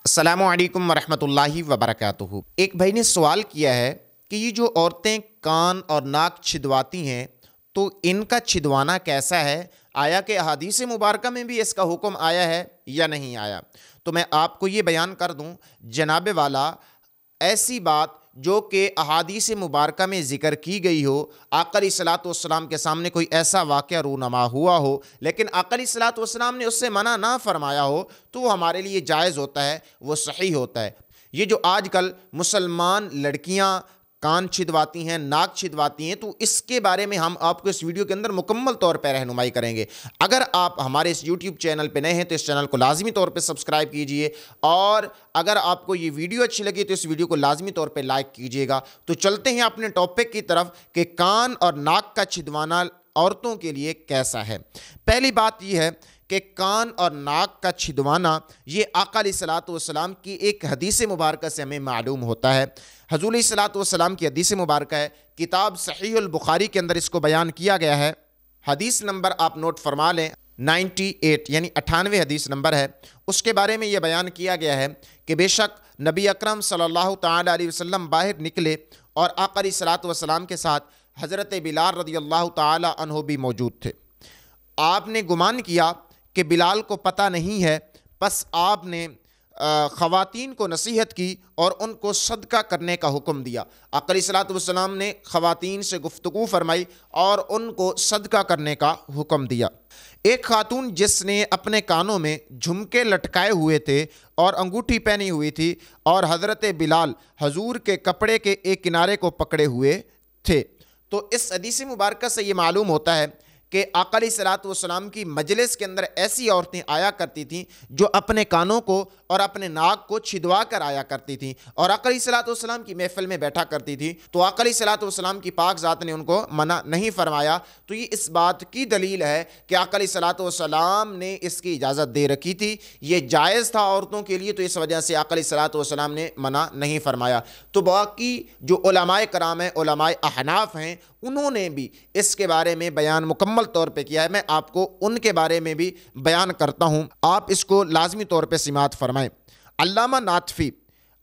अस्सलामु अलैकुम वरहमतुल्लाहि वबरकातुहू। एक भाई ने सवाल किया है कि ये जो औरतें कान और नाक छिदवाती हैं तो इनका छिदवाना कैसा है, आया कि अहादीस मुबारका में भी इसका हुक्म आया है या नहीं आया। तो मैं आपको ये बयान कर दूं जनाब वाला, ऐसी बात जो कि अहादीस मुबारका में ज़िक्र की गई हो, आका अलैहिस्सलातु वस्सलाम के सामने कोई ऐसा वाक़या रूनमा हुआ हो लेकिन आका अलैहिस्सलातु वस्सलाम ने उससे मना ना फरमाया हो, तो वो हमारे लिए जायज़ होता है, वो सही होता है। ये जो आजकल मुसलमान लड़कियां कान छिदवाती हैं, नाक छिदवाती हैं, तो इसके बारे में हम आपको इस वीडियो के अंदर मुकम्मल तौर पर रहनुमाई करेंगे। अगर आप हमारे इस यूट्यूब चैनल पे नए हैं तो इस चैनल को लाजमी तौर पे सब्सक्राइब कीजिए, और अगर आपको ये वीडियो अच्छी लगी तो इस वीडियो को लाजमी तौर पे लाइक कीजिएगा। तो चलते हैं अपने टॉपिक की तरफ कि कान और नाक का छिदवाना औरतों के लिए कैसा है। पहली बात यह है कि कान और नाक का छिदवाना ये आका अलैहिस्सलातु वस्सलाम की एक हदीस मुबारक से हमें मालूम होता है। हुज़ूर अलैहिस्सलातु वस्सलाम की हदीस मुबारक है, किताब सहीहुल बुखारी के अंदर इसको बयान किया गया है। हदीस नंबर आप नोट फरमा लें, 98 यानी 98 हदीस नंबर है। उसके बारे में यह बयान किया गया है कि बेशक नबी अकरम सल्लल्लाहु ताला अलैहि वसल्लम बाहर निकले और आका अलैहिस्सलातु वस्सलाम के साथ हज़रत बिलाल रज़ियल्लाहु ताला अन्हु भी मौजूद थे। आपने गुमान किया कि बिलाल को पता नहीं है, बस आपने ख़वातीन को नसीहत की और उनको सदका करने का हुक्म दिया। आका अलैहिस्सलातु वस्सलाम ने ख़वातीन से गुफ्तगू फरमाई और उनको सदका करने का हुक्म दिया। एक खातून जिसने अपने कानों में झुमके लटकाए हुए थे और अंगूठी पहनी हुई थी और हज़रत बिलाल हजूर के कपड़े के एक किनारे को पकड़े हुए थे। तो इस हदीस मुबारक से ये मालूम होता है कि आका अलैहिस्सलातु वस्सलाम की मजलिस के अंदर ऐसी औरतें आया करती थीं जो अपने कानों को और अपने नाक को छिदवा कर आया करती थीं और आका अलैहिस्सलातु वस्सलाम की महफिल में बैठा करती थी। तो आका अलैहिस्सलातु वस्सलाम की पाक ज़ात ने उनको मना नहीं फरमाया। तो ये इस बात की दलील है कि आका अलैहिस्सलातु वस्सलाम ने इसकी इजाज़त दे रखी थी, ये जायज़ था औरतों के लिए, तो इस वजह से आका अलैहिस्सलातु वस्सलाम ने मना नहीं फरमाया। तो बाकी जो उलमाए कराम हैं, उलमाए अहनाफ हैं, उन्होंने भी इसके बारे में बयान मुकम्मल तौर पे किया है। मैं आपको उनके बारे में भी बयान करता हूँ, आप इसको लाजमी तौर पे सिमात फरमाएं। अल्लामा नातफी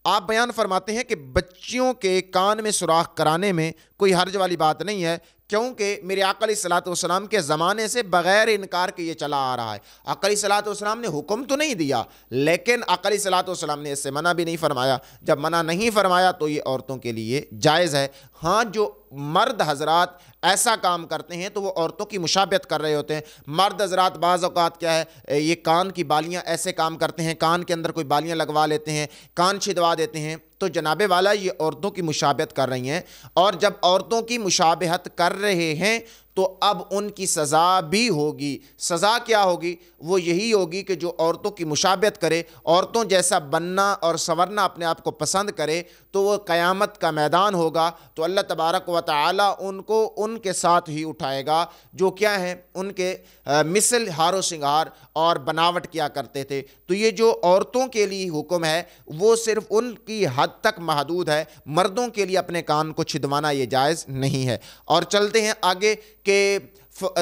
आप बयान फरमाते हैं कि बच्चियों के कान में सुराख कराने में कोई हर्ज वाली बात नहीं है, क्योंकि मेरे आका अलैहिस्सलातु वस्सलाम के ज़माने से बग़ैर इनकार के ये चला आ रहा है। आका अलैहिस्सलातु वस्सलाम ने हुक्म तो नहीं दिया, लेकिन आका अलैहिस्सलातु वस्सलाम ने इससे मना भी नहीं फरमाया। जब मना नहीं फरमाया तो ये औरतों के लिए जायज़ है। हाँ, जो मर्द हजरात ऐसा काम करते हैं तो वो औरतों की मुशाबहत कर रहे होते हैं। मर्द हजरात बाज़ औक़ात क्या है, ये कान की बालियाँ ऐसे काम करते हैं, कान के अंदर कोई बालियाँ लगवा लेते हैं, कान छिदवा देते हैं। तो जनाबे वाला ये औरतों की मुशाबहत कर रही हैं, और जब औरतों की मुशाबहत कर रहे हैं तो अब उनकी सज़ा भी होगी। सज़ा क्या होगी? वो यही होगी कि जो औरतों की मुशाबहत करे, औरतों जैसा बनना और संवरना अपने आप को पसंद करे, तो वो क़यामत का मैदान होगा तो अल्लाह तबारक व तआला उनको उनके साथ ही उठाएगा जो क्या है, उनके मिसल हारो सिंगार और बनावट किया करते थे। तो ये जो औरतों के लिए हुक्म है वो सिर्फ उनकी हद तक महदूद है, मर्दों के लिए अपने कान को छिदवाना ये जायज़ नहीं है। और चलते हैं आगे कि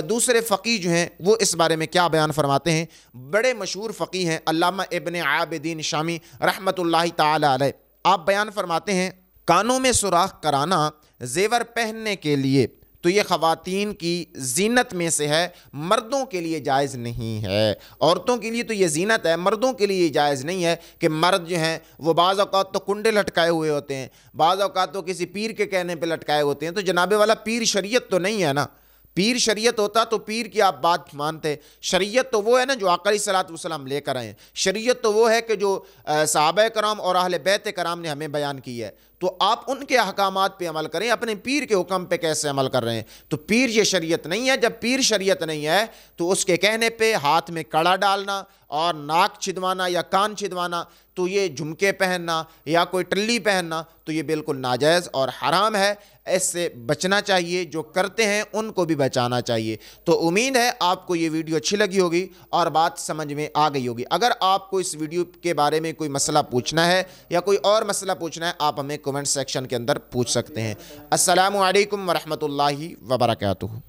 दूसरे फ़क़ीह जो हैं वो इस बारे में क्या बयान फरमाते हैं। बड़े मशहूर फ़क़ीह हैं अल्लामा इब्न आबिदीन शामी रहमतुल्लाहि ताला अलैह। आप बयान फरमाते हैं कानों में सुराख कराना जेवर पहनने के लिए तो ये ख़वातीन की जीनत में से है, मर्दों के लिए जायज़ नहीं है। औरतों के लिए तो ये जीनत है, मर्दों के लिए जायज़ नहीं है कि मर्द जो हैं वो बाज़ औक़ात तो कुंडे लटकाए हुए होते हैं, बाज़ औक़ात तो किसी पीर के कहने पे लटकाए होते हैं। तो जनाबे वाला पीर शरीयत तो नहीं है ना। पीर शरीयत होता तो पीर की आप बात मानते। शरीयत तो वो है ना जो आका अलैहिस्सलातु वस्सलाम लेकर आए हैं। शरीयत तो वो है कि जो सहाबा कराम और अहले बैत कराम ने हमें बयान की है। तो आप उनके अहकामात पे अमल करें, अपने पीर के हुक्म पे कैसे अमल कर रहे हैं। तो पीर ये शरीयत नहीं है। जब पीर शरीयत नहीं है तो उसके कहने पे हाथ में कड़ा डालना और नाक छिदवाना या कान छिदवाना, तो ये झुमके पहनना या कोई टल्ली पहनना, तो ये बिल्कुल नाजायज़ और हराम है। इससे बचना चाहिए, जो करते हैं उनको भी बचाना चाहिए। तो उम्मीद है आपको ये वीडियो अच्छी लगी होगी और बात समझ में आ गई होगी। अगर आपको इस वीडियो के बारे में कोई मसला पूछना है या कोई और मसला पूछना है, आप हमें कमेंट सेक्शन के अंदर पूछ सकते हैं। अस्सलामु अलैकुम वरहमतुल्लाहि वबरकातुहू।